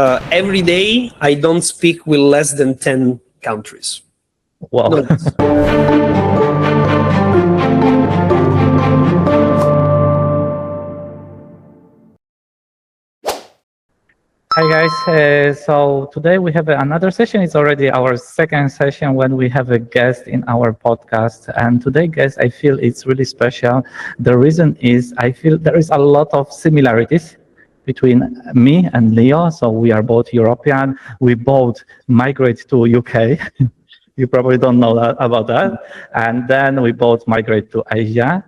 Every day, I don't speak with less than 10 countries. Wow. No less. Hi guys, so today we have another session. It's already our second session when we have a guest in our podcast. And today, guys, I feel it's really special. The reason is I feel there is a lot of similarities between me and Leo. So we are both European. We both migrate to UK. You probably don't know about that. And then we both migrate to Asia.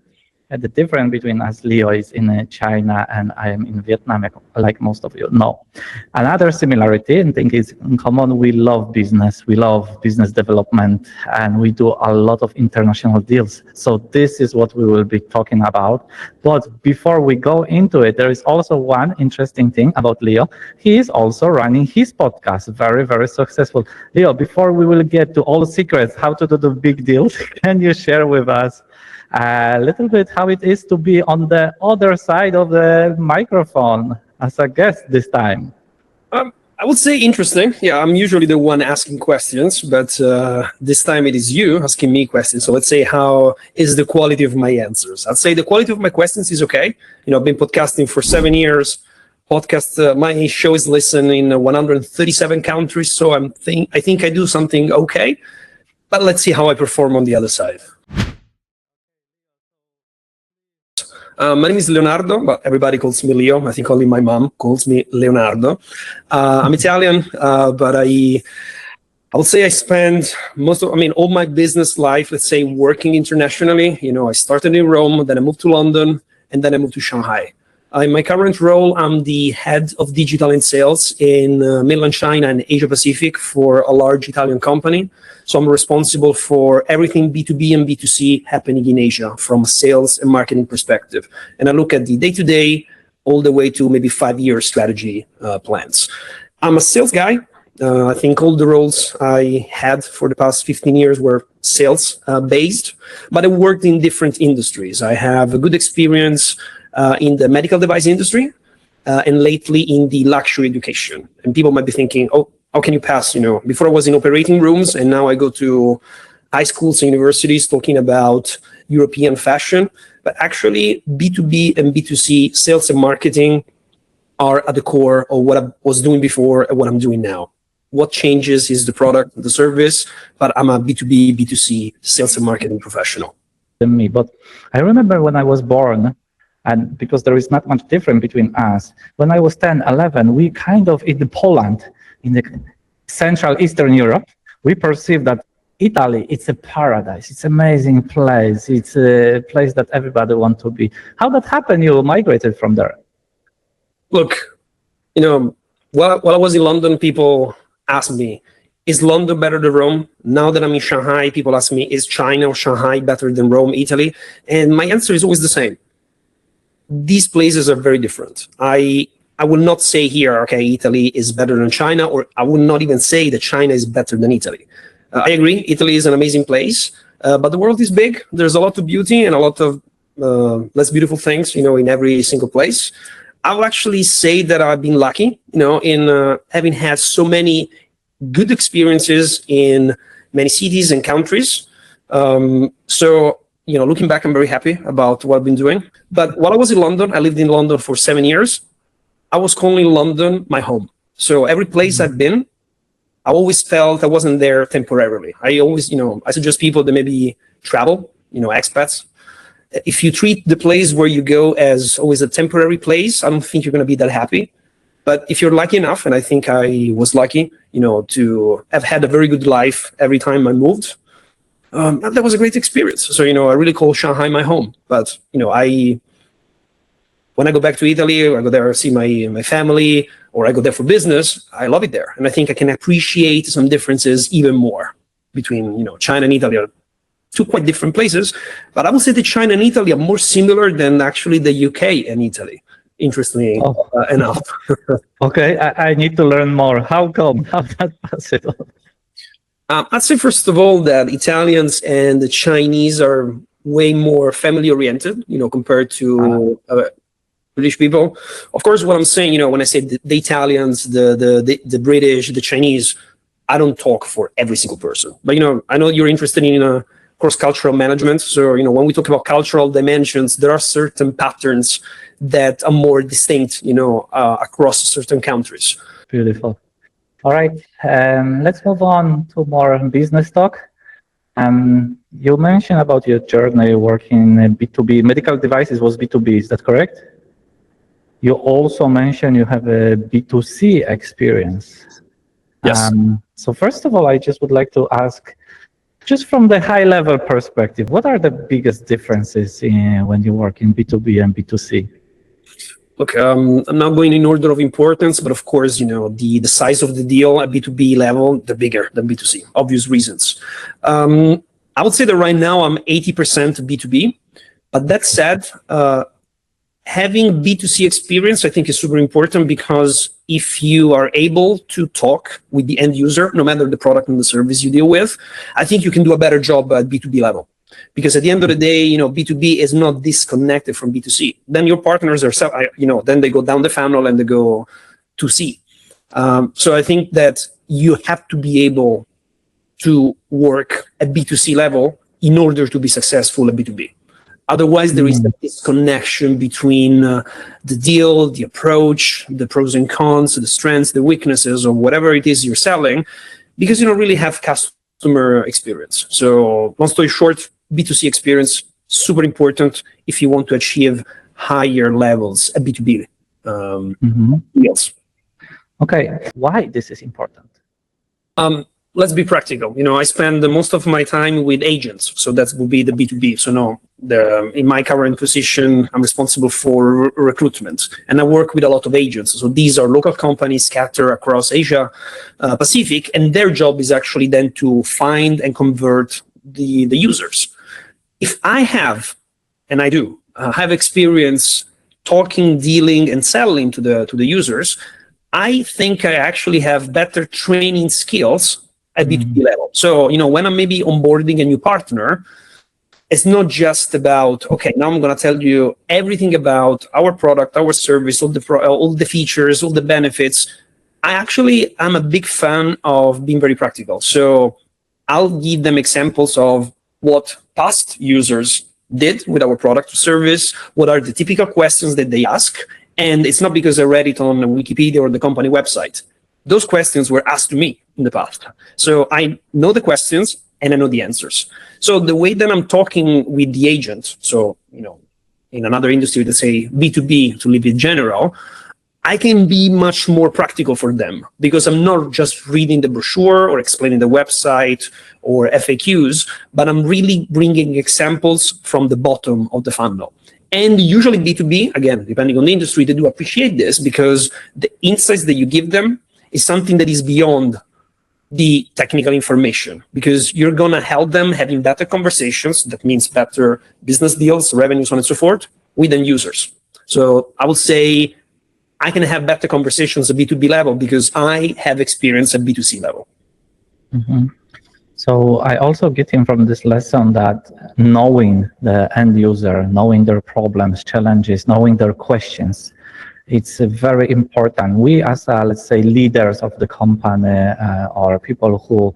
And the difference between us, Leo is in China and I am in Vietnam, like most of you know. Another similarity, and thing is in common, we love business. We love business development, and we do a lot of international deals. So this is what we will be talking about. But before we go into it, there is also one interesting thing about Leo. He is also running his podcast, very, very successful. Leo, before we will get to all the secrets, how to do the big deals, can you share with us a little bit how it is to be on the other side of the microphone as a guest this time? I would say interesting. Yeah, I'm usually the one asking questions, but this time it is you asking me questions. So let's say, how is the quality of my answers? I'd say the quality of my questions is okay. I've been podcasting for 7 years. My show is listened in 137 countries. So I think I do something okay. But let's see how I perform on the other side. My name is Leonardo, but everybody calls me Leo. I think only my mom calls me Leonardo. I'm Italian, but I would say I spend all my business life, let's say, working internationally. I started in Rome, then I moved to London, and then I moved to Shanghai. In my current role, I'm the head of digital and sales in mainland China and Asia Pacific for a large Italian company. So I'm responsible for everything B2B and B2C happening in Asia from a sales and marketing perspective. And I look at the day-to-day all the way to maybe 5-year strategy plans. I'm a sales guy. I think all the roles I had for the past 15 years were sales based, but I worked in different industries. I have a good experience in the medical device industry and lately in the luxury education. And people might be thinking, oh, how can you pass? Before I was in operating rooms and now I go to high schools and universities talking about European fashion. But actually, B2B and B2C sales and marketing are at the core of what I was doing before and what I'm doing now. What changes is the product, the service, but I'm a B2B, B2C sales and marketing professional. Me, but I remember when I was born, and because there is not much difference between us, when I was 10, 11, we kind of in Poland, in the Central Eastern Europe, we perceive that Italy, it's a paradise. It's an amazing place. It's a place that everybody wants to be. How that happened? You migrated from there? Look, while I was in London, people asked me, is London better than Rome? Now that I'm in Shanghai, people ask me, is China or Shanghai better than Rome, Italy? And my answer is always the same. These places are very different. I will not say here, okay, Italy is better than China, or I will not even say that China is better than Italy. I agree, Italy is an amazing place, but the world is big. There's a lot of beauty and a lot of less beautiful things, in every single place. I will actually say that I've been lucky, in having had so many good experiences in many cities and countries. So, looking back, I'm very happy about what I've been doing. But while I was in London, I lived in London for 7 years. I was calling London my home. So every place I've been, I always felt I wasn't there temporarily. I always, I suggest people that maybe travel, expats. If you treat the place where you go as always a temporary place, I don't think you're going to be that happy. But if you're lucky enough, and I think I was lucky, to have had a very good life every time I moved, that was a great experience. So, I really call Shanghai my home. But, when I go back to Italy, or I go there see my family, or I go there for business, I love it there. And I think I can appreciate some differences even more between, China and Italy. Are two quite different places. But I would say that China and Italy are more similar than actually the UK and Italy, interestingly enough. Okay, I need to learn more. How come? How that possible? I'd say, first of all, that Italians and the Chinese are way more family-oriented, compared to British people. Of course, what I'm saying, when I say the Italians, the British, the Chinese, I don't talk for every single person. But, I know you're interested in cross-cultural management. So, when we talk about cultural dimensions, there are certain patterns that are more distinct, across certain countries. Beautiful. All right, let's move on to more business talk. You mentioned about your journey working in B2B. Medical devices was B2B, is that correct? You also mentioned you have a B2C experience. Yes. So first of all, I just would like to ask, just from the high level perspective, what are the biggest differences when you work in B2B and B2C? Look, I'm not going in order of importance, but of course, the size of the deal at B2B level, the bigger than B2C, obvious reasons. I would say that right now I'm 80% B2B, but that said, having B2C experience, I think, is super important, because if you are able to talk with the end user, no matter the product and the service you deal with, I think you can do a better job at B2B level. Because at the end of the day, B2B is not disconnected from B2C. Then your partners are, then they go down the funnel and they go to C. So I think that you have to be able to work at B2C level in order to be successful at B2B. Otherwise, there is a disconnection between the deal, the approach, the pros and cons, the strengths, the weaknesses, or whatever it is you're selling, because you don't really have customer experience. So long story short, B2C experience, super important if you want to achieve higher levels at B2B deals. Okay, why this is important? Let's be practical. I spend most of my time with agents, so that will be the B2B. So no, in my current position, I'm responsible for recruitment, and I work with a lot of agents. So these are local companies scattered across Asia Pacific, and their job is actually then to find and convert the users. If I have, and I do, have experience talking, dealing, and selling to the users, I think I actually have better training skills at B2B level. So, when I'm maybe onboarding a new partner, it's not just about, okay, now I'm going to tell you everything about our product, our service, all the features, all the benefits. I'm a big fan of being very practical. So I'll give them examples of what past users did with our product or service, what are the typical questions that they ask. And it's not because I read it on Wikipedia or the company website. Those questions were asked to me in the past. So I know the questions and I know the answers. So the way that I'm talking with the agent, so, in another industry, let's say B2B, to leave it general, I can be much more practical for them, because I'm not just reading the brochure or explaining the website or FAQs, but I'm really bringing examples from the bottom of the funnel. And usually B2B, again, depending on the industry, they do appreciate this, because the insights that you give them is something that is beyond the technical information, because you're going to help them having better conversations. That means better business deals, revenues, so on and so forth, with end users. So I would say I can have better conversations at B2B level because I have experience at B2C level. So I also get in from this lesson that knowing the end user, knowing their problems, challenges, knowing their questions, it's very important. We as, let's say, leaders of the company or people who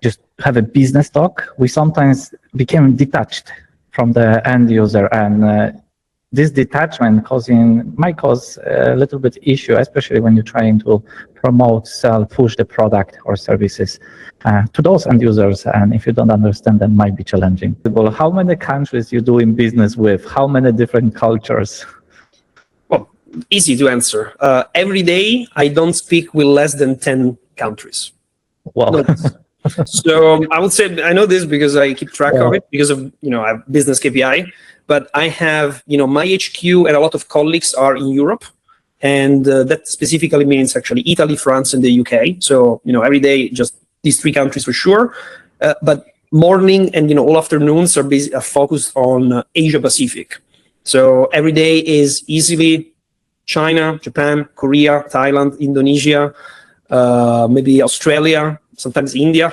just have a business talk, we sometimes became detached from the end user, and this detachment might cause a little bit issue, especially when you're trying to promote, sell, push the product or services to those end users. And if you don't understand them, might be challenging. Well, how many countries you doing business with? How many different cultures? Well, easy to answer. Every day, I don't speak with less than 10 countries. Wow. No. So I would say, I know this because I keep track of it, because of, I have business KPI. But I have, my HQ and a lot of colleagues are in Europe. And that specifically means actually Italy, France, and the UK. So, every day, just these three countries for sure. But morning and, all afternoons are focused on Asia Pacific. So every day is easily China, Japan, Korea, Thailand, Indonesia, maybe Australia, sometimes India,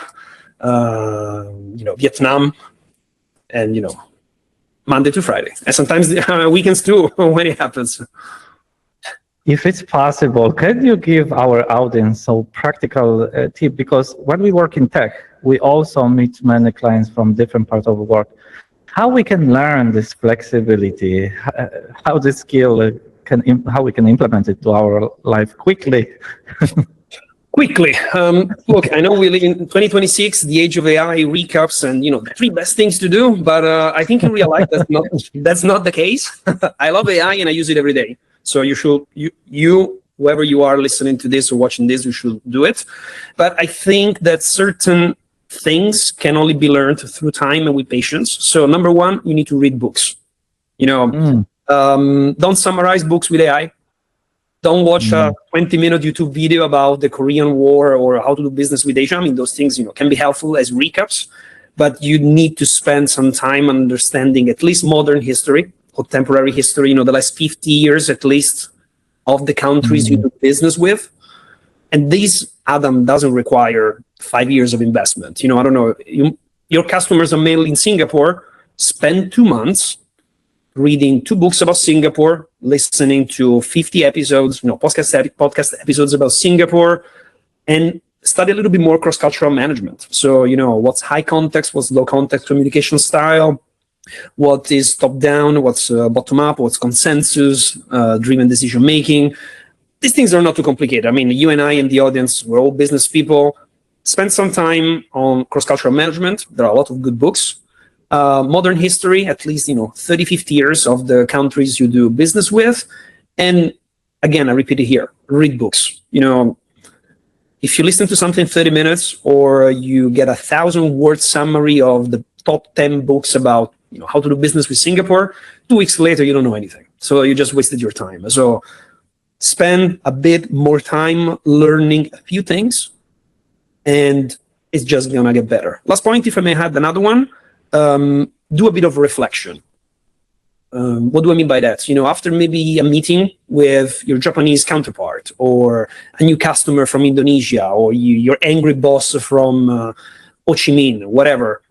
Vietnam, and, Monday to Friday, and sometimes weekends too when it happens. If it's possible, can you give our audience a practical tip? Because when we work in tech, we also meet many clients from different parts of the world. How we can learn this flexibility, how this skill how we can implement it to our life quickly. Quickly, look, I know we live in 2026, the age of AI, recaps, and the 3 best things to do. But I think in real life that's not the case. I love AI and I use it every day. So you should, whoever you are listening to this or watching this, you should do it. But I think that certain things can only be learned through time and with patience. So number 1, you need to read books. Don't summarize books with AI. Don't watch a 20-minute YouTube video about the Korean War or how to do business with Asia. I mean, those things, can be helpful as recaps, but you need to spend some time understanding at least modern history, contemporary history, the last 50 years at least of the countries you do business with. And this, Adam, doesn't require 5 years of investment. I don't know, your customers are mainly in Singapore. Spend 2 months reading 2 books about Singapore, listening to 50 episodes, podcast episodes about Singapore, and study a little bit more cross-cultural management. So, what's high context, what's low context communication style, what is top-down, what's bottom-up, what's consensus-driven decision-making. These things are not too complicated. I mean, you and I and the audience, we're all business people. Spend some time on cross-cultural management. There are a lot of good books. Modern history, at least 30, 50 years of the countries you do business with. And again, I repeat it here, read books. If you listen to something 30 minutes or you get 1,000-word summary of the top 10 books about how to do business with Singapore, 2 weeks later you don't know anything. So you just wasted your time. So spend a bit more time learning a few things and it's just gonna get better. Last point, if I may add another one, do a bit of reflection. What do I mean by that? After maybe a meeting with your Japanese counterpart or a new customer from Indonesia or your angry boss from Ho Chi Minh, whatever,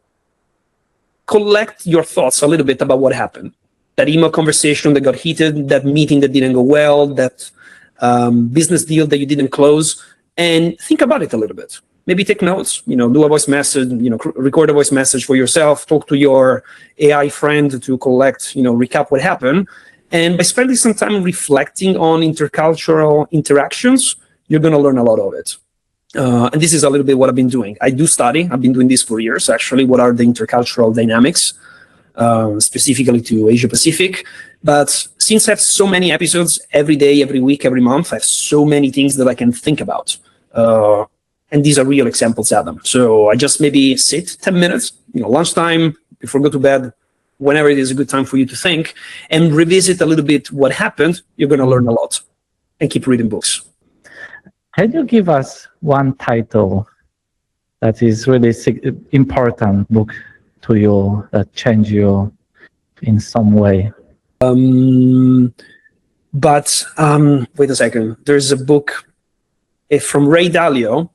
collect your thoughts a little bit about what happened. That email conversation that got heated, that meeting that didn't go well, that business deal that you didn't close, and think about it a little bit. Maybe take notes, do a voice message, record a voice message for yourself, talk to your AI friend to collect, recap what happened. And by spending some time reflecting on intercultural interactions, you're going to learn a lot of it. And this is a little bit what I've been doing. I do study. I've been doing this for years, actually. What are the intercultural dynamics, specifically to Asia Pacific? But since I have so many episodes every day, every week, every month, I have so many things that I can think about. And these are real examples, Adam. So I just maybe sit 10 minutes, lunchtime, before go to bed, whenever it is a good time for you to think, and revisit a little bit what happened. You're going to learn a lot and keep reading books. Can you give us one title that is really important book to you, that changed you in some way? Wait a second. There's a book from Ray Dalio.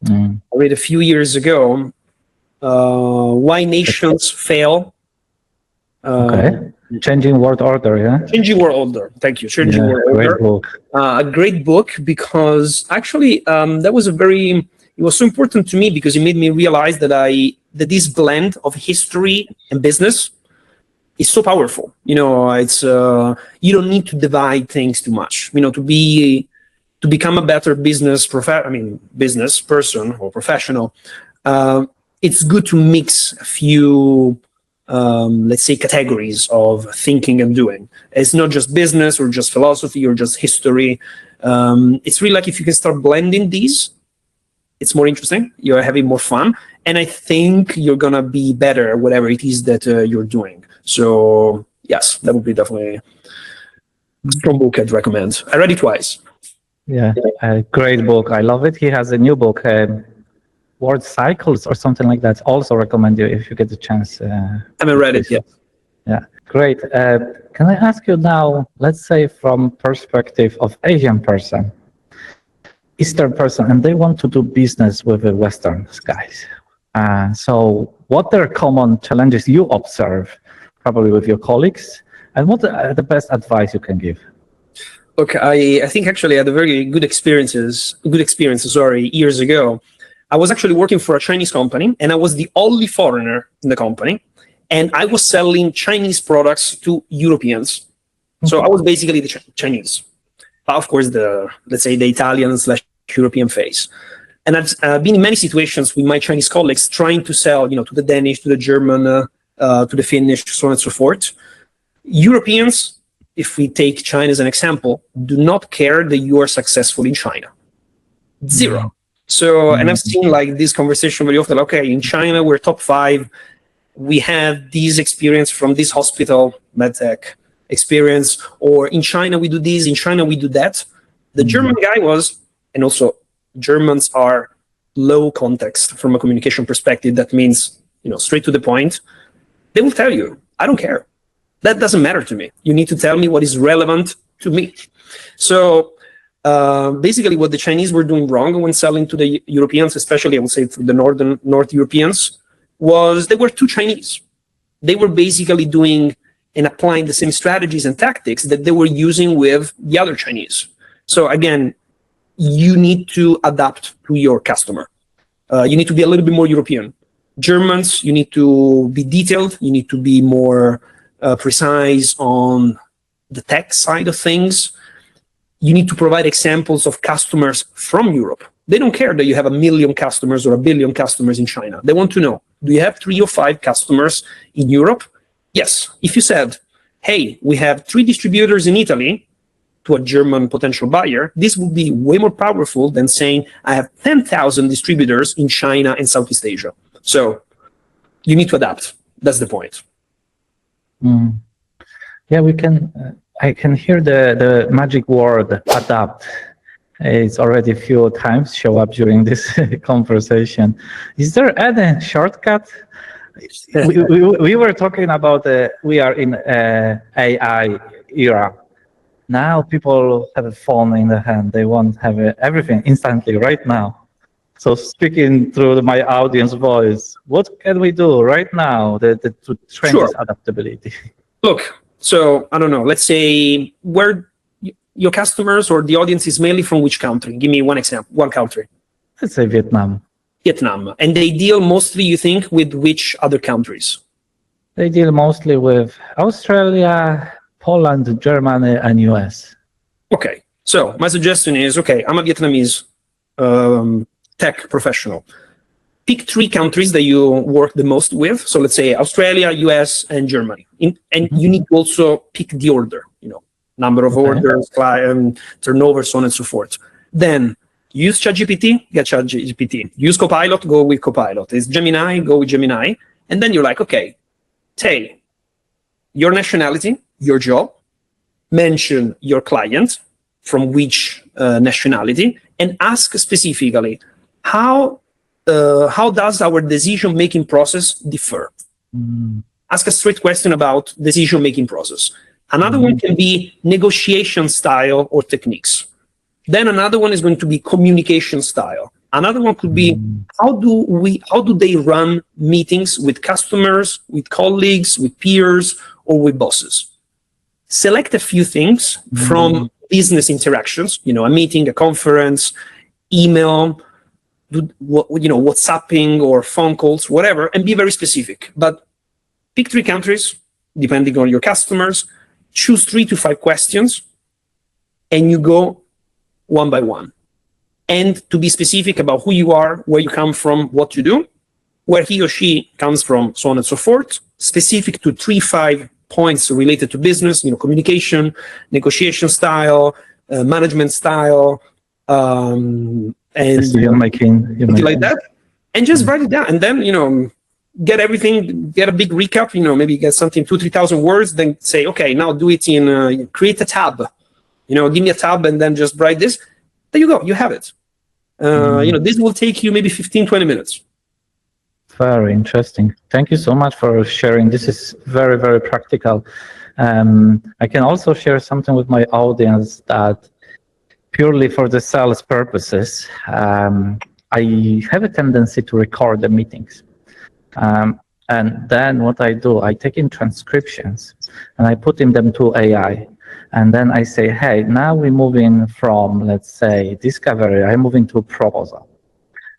I read a few years ago, Why Nations Fail. Changing World Order, yeah? Changing World Order, thank you. Changing World Order. Great book. A great book because actually it was so important to me because it made me realize that this blend of history and business is so powerful. It's you don't need to divide things too much. To become a better business person or professional, it's good to mix a few, let's say, categories of thinking and doing. It's not just business or just philosophy or just history. It's really like if you can start blending these, it's more interesting. You're having more fun. And I think you're going to be better at whatever it is that you're doing. So, yes, that would be definitely a strong book I'd recommend. I read it twice. Yeah, a great book. I love it. He has a new book, Word Cycles or something like that. Also recommend you if you get the chance. I haven't read it yet. Yeah, great. Can I ask you now, let's say from perspective of Asian person, Eastern person, and they want to do business with the Western guys. So what are common challenges you observe probably with your colleagues, and what are the best advice you can give? Look, I think actually I had a very good experience, years ago. I was actually working for a Chinese company, and I was the only foreigner in the company, and I was selling Chinese products to Europeans. So I was basically the Chinese, of course, let's say the Italian/European face. And I've been in many situations with my Chinese colleagues trying to sell, to the Danish, to the German, to the Finnish, so on and so forth. Europeans, if we take China as an example, do not care that you are successful in China. Zero. So, and I've seen like this conversation very often, okay, in China, we're top 5. We have this experience from this hospital, medtech experience, or in China, we do this, in China, we do that. The German guy was, and also Germans are low context from a communication perspective. That means, straight to the point. They will tell you, I don't care. That doesn't matter to me. You need to tell me what is relevant to me. So basically what the Chinese were doing wrong when selling to the Europeans, especially I would say to the North Europeans, was they were too Chinese. They were basically doing and applying the same strategies and tactics that they were using with the other Chinese. So again, you need to adapt to your customer. You need to be a little bit more European. Germans, you need to be detailed. You need to be more precise on the tech side of things. You need to provide examples of customers from Europe. They don't care that you have 1 million customers or 1 billion customers in China. They want to know, do you have 3 or 5 customers in Europe? Yes. If you said, hey, we have 3 distributors in Italy to a German potential buyer, this would be way more powerful than saying, I have 10,000 distributors in China and Southeast Asia. So you need to adapt. That's the point. Yeah, we can. I can hear the magic word adapt. It's already a few times show up during this conversation. Is there any shortcut? We were talking about we are in AI era. Now people have a phone in the hand. They want to have everything instantly right now. So speaking through my audience voice, what can we do right now to train this adaptability? Look, so I don't know, let's say where your customers or the audience is mainly from which country? Give me one example, one country. Let's say Vietnam. Vietnam. And they deal mostly, you think, with which other countries? They deal mostly with Australia, Poland, Germany, and US. Okay. So my suggestion is, okay, I'm a Vietnamese tech professional. Pick 3 countries that you work the most with. So let's say Australia, US, and Germany. And you need to also pick the order, number of orders, client, turnover, so on and so forth. Then use ChatGPT, get ChatGPT. Use Copilot, go with Copilot. Is Gemini, go with Gemini. And then you're like, okay, say your nationality, your job, mention your client, from which nationality, and ask specifically, how does our decision-making process differ? Ask a straight question about decision-making process. Another one can be negotiation style or techniques. Then another one is going to be communication style. Another one could be, how do they run meetings with customers, with colleagues, with peers, or with bosses? Select a few things from business interactions, a meeting, a conference, email, WhatsApping or phone calls, whatever, and be very specific. But pick 3 countries, depending on your customers, choose 3 to 5 questions, and you go one by one. And to be specific about who you are, where you come from, what you do, where he or she comes from, so on and so forth, specific to 3-5 points related to business, communication, negotiation style, management style, and making like that, and just write it down, and then get everything, get a big recap, maybe get something 2,000-3,000 words, then say, okay, now do it in create a tab, give me a tab, and then just write this. There you go, you have it. This will take you maybe 15-20 minutes. Very interesting. Thank you so much for sharing. This is very, very practical. I can also share something with my audience that purely for the sales purposes, I have a tendency to record the meetings. And then what I do, I take in transcriptions and I put in them to AI. And then I say, hey, now we're moving from, let's say, discovery, I'm moving to proposal.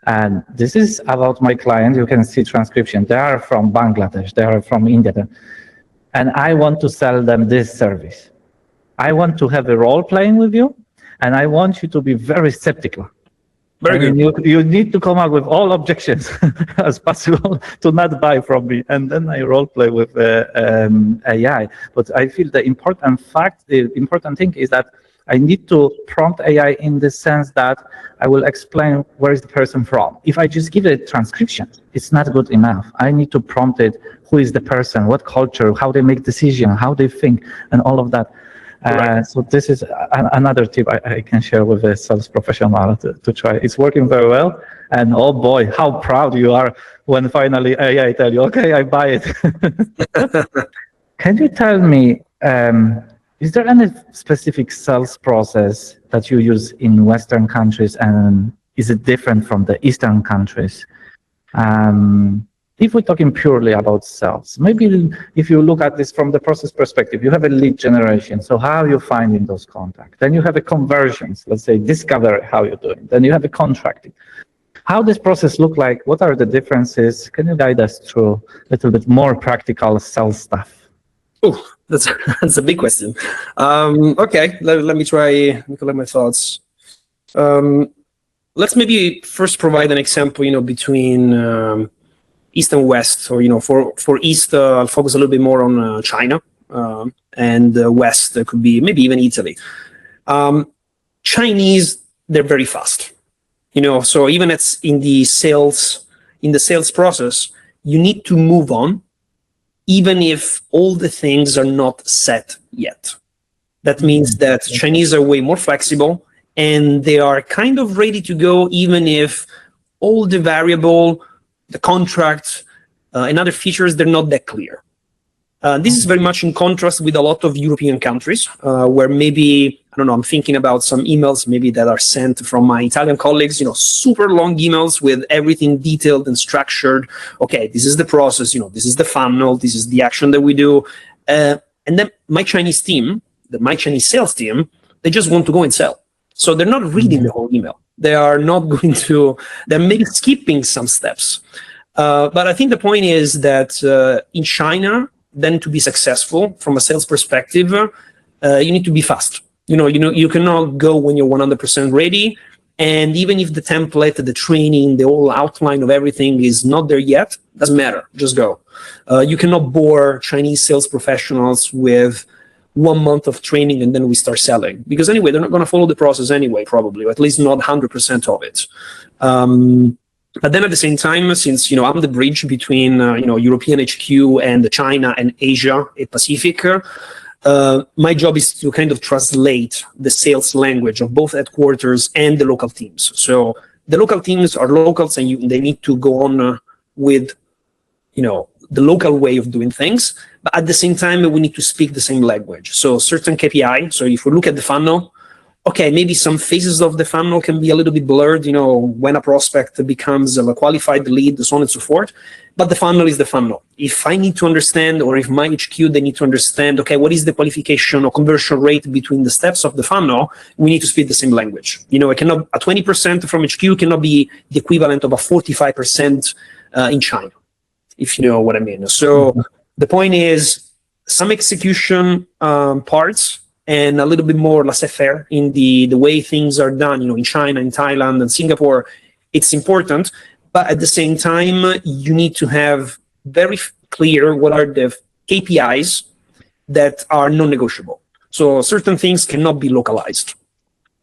And this is about my client. You can see transcription. They are from Bangladesh. They are from India. And I want to sell them this service. I want to have a role playing with you. And I want you to be very skeptical. Very good. You need to come up with all objections as possible to not buy from me. And then I role play with AI. But I feel the important thing is that I need to prompt AI in the sense that I will explain where is the person from. If I just give it a transcription, it's not good enough. I need to prompt it, who is the person, what culture, how they make decisions, how they think, and all of that. So this is another tip I can share with a sales professional to try. It's working very well. And oh boy, how proud you are when finally AI tell you, okay, I buy it. Can you tell me, is there any specific sales process that you use in Western countries, and is it different from the Eastern countries? If we're talking purely about sales, maybe if you look at this from the process perspective, you have a lead generation. So how are you finding those contacts? Then you have a conversions, let's say discovery, how you're doing. Then you have a contracting. How this process look like? What are the differences? Can you guide us through a little bit more practical sales stuff? Oh, that's a big question. Okay, let me try to collect my thoughts. Let's maybe first provide an example, between East and West, or for East, I'll focus a little bit more on China, and West could be maybe even Italy. Chinese, they're very fast, so even in the sales process, you need to move on, even if all the things are not set yet. That means that Chinese are way more flexible, and they are kind of ready to go, even if all the variable, the contract, and other features, they're not that clear. This is very much in contrast with a lot of European countries, where maybe, I don't know, I'm thinking about some emails maybe that are sent from my Italian colleagues, super long emails with everything detailed and structured. Okay, this is the process, this is the funnel, this is the action that we do. And then my Chinese sales team, they just want to go and sell. So they're not reading the whole email. They are not going to, they're maybe skipping some steps. But I think the point is that in China, then to be successful from a sales perspective, you need to be fast. You cannot go when you're 100% ready. And even if the template, the training, the whole outline of everything is not there yet, doesn't matter, just go. You cannot bore Chinese sales professionals with 1 month of training and then we start selling. Because anyway, they're not going to follow the process anyway, probably, or at least not 100% of it. But then at the same time, since, I'm the bridge between, European HQ and China and Asia, Pacific, my job is to kind of translate the sales language of both headquarters and the local teams. So the local teams are locals, and they need to go on with, the local way of doing things. But at the same time, we need to speak the same language. So certain KPI. So if we look at the funnel, okay, maybe some phases of the funnel can be a little bit blurred, when a prospect becomes a qualified lead, so on and so forth. But the funnel is the funnel. If I need to understand, or if my HQ, they need to understand, okay, what is the qualification or conversion rate between the steps of the funnel, we need to speak the same language. It cannot, a 20% from HQ cannot be the equivalent of a 45% in China, if you know what I mean. So the point is some execution parts, and a little bit more laissez-faire in the way things are done, in China, in Thailand, and Singapore. It's important, but at the same time, you need to have very clear what are the KPIs that are non-negotiable. So certain things cannot be localized.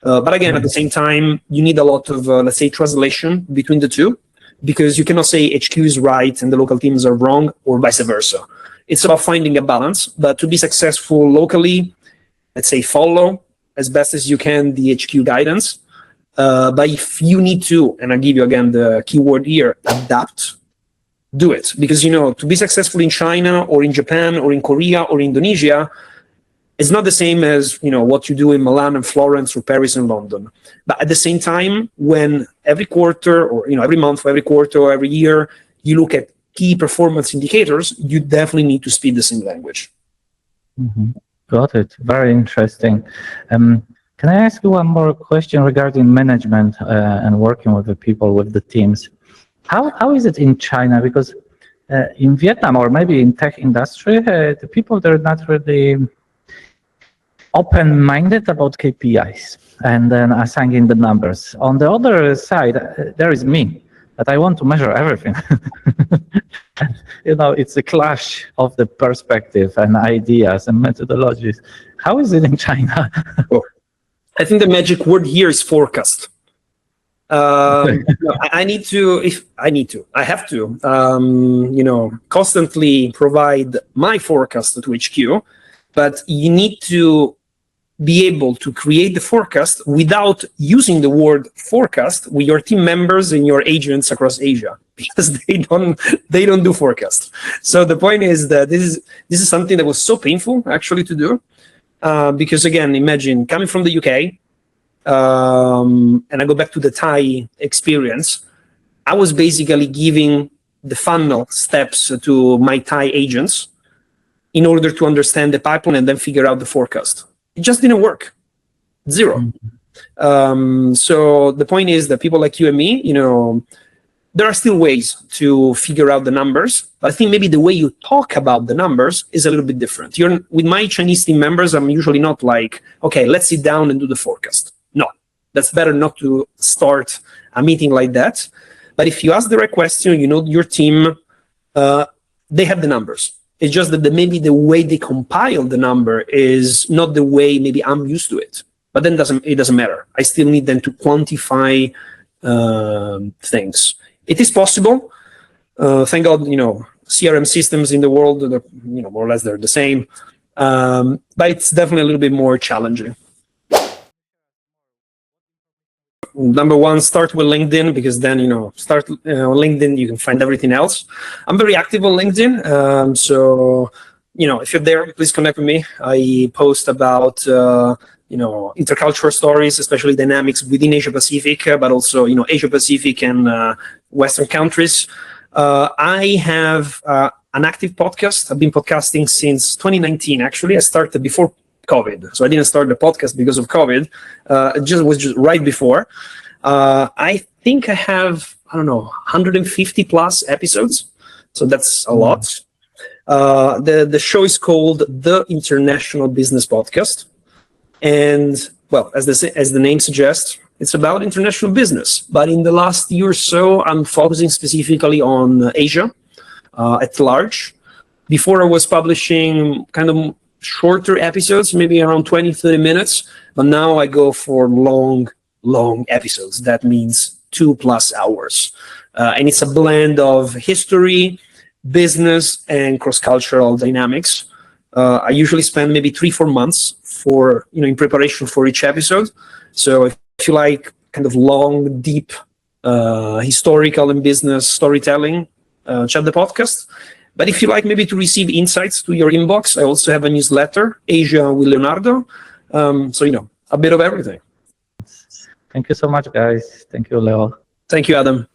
But again, at the same time, you need a lot of, let's say, translation between the two, because you cannot say HQ is right and the local teams are wrong, or vice versa. It's about finding a balance, but to be successful locally, let's say, follow as best as you can the HQ guidance. But if you need to, and I'll give you again the keyword here, adapt, do it. Because, to be successful in China or in Japan or in Korea or Indonesia is not the same as, what you do in Milan and Florence or Paris and London. But at the same time, when every quarter or, every month or every quarter or every year, you look at key performance indicators, you definitely need to speak the same language. Got it. Very interesting. Can I ask you one more question regarding management and working with the people, with the teams? How is it in China? Because in Vietnam, or maybe in tech industry, the people, they're not really open-minded about KPIs and then assigning the numbers. On the other side, there is me, that I want to measure everything. It's a clash of the perspective and ideas and methodologies. How is it in China? Oh, I think the magic word here is forecast. I have to, constantly provide my forecast to HQ, but you need to be able to create the forecast without using the word forecast with your team members and your agents across Asia, because they don't do forecast. So the point is that this is something that was so painful actually to do, because again, imagine coming from the UK, and I go back to the Thai experience. I was basically giving the funnel steps to my Thai agents in order to understand the pipeline and then figure out the forecast. It just didn't work. Zero. So the point is that people like you and me, there are still ways to figure out the numbers. But I think maybe the way you talk about the numbers is a little bit different. With my Chinese team members, I'm usually not like, okay, let's sit down and do the forecast. No, that's better not to start a meeting like that. But if you ask the right question, your team, they have the numbers. It's just that maybe the way they compile the number is not the way maybe I'm used to it. But then it doesn't matter. I still need them to quantify things. It is possible. Thank God, CRM systems in the world, more or less they're the same. But it's definitely a little bit more challenging. Number one, start with LinkedIn, because then, start on LinkedIn, you can find everything else. I'm very active on LinkedIn. So, if you're there, please connect with me. I post about, intercultural stories, especially dynamics within Asia Pacific, but also, Asia Pacific and Western countries. I have an active podcast. I've been podcasting since 2019. Actually, I started before COVID. So I didn't start the podcast because of COVID. It was just right before. I think I have, 150 plus episodes. So that's a lot. The show is called The International Business Podcast. And well, as the name suggests, it's about international business. But in the last year or so, I'm focusing specifically on Asia at large. Before I was publishing kind of shorter episodes, maybe around 20-30 minutes, but now I go for long episodes. That means 2+ hours, and it's a blend of history, business, and cross-cultural dynamics. I usually spend maybe 3-4 months in preparation for each episode. So if you like kind of long, deep historical and business storytelling, check the podcast. But if you like maybe to receive insights to your inbox, I also have a newsletter, Asia with Leonardo. So, a bit of everything. Thank you so much, guys. Thank you, Leo. Thank you, Adam.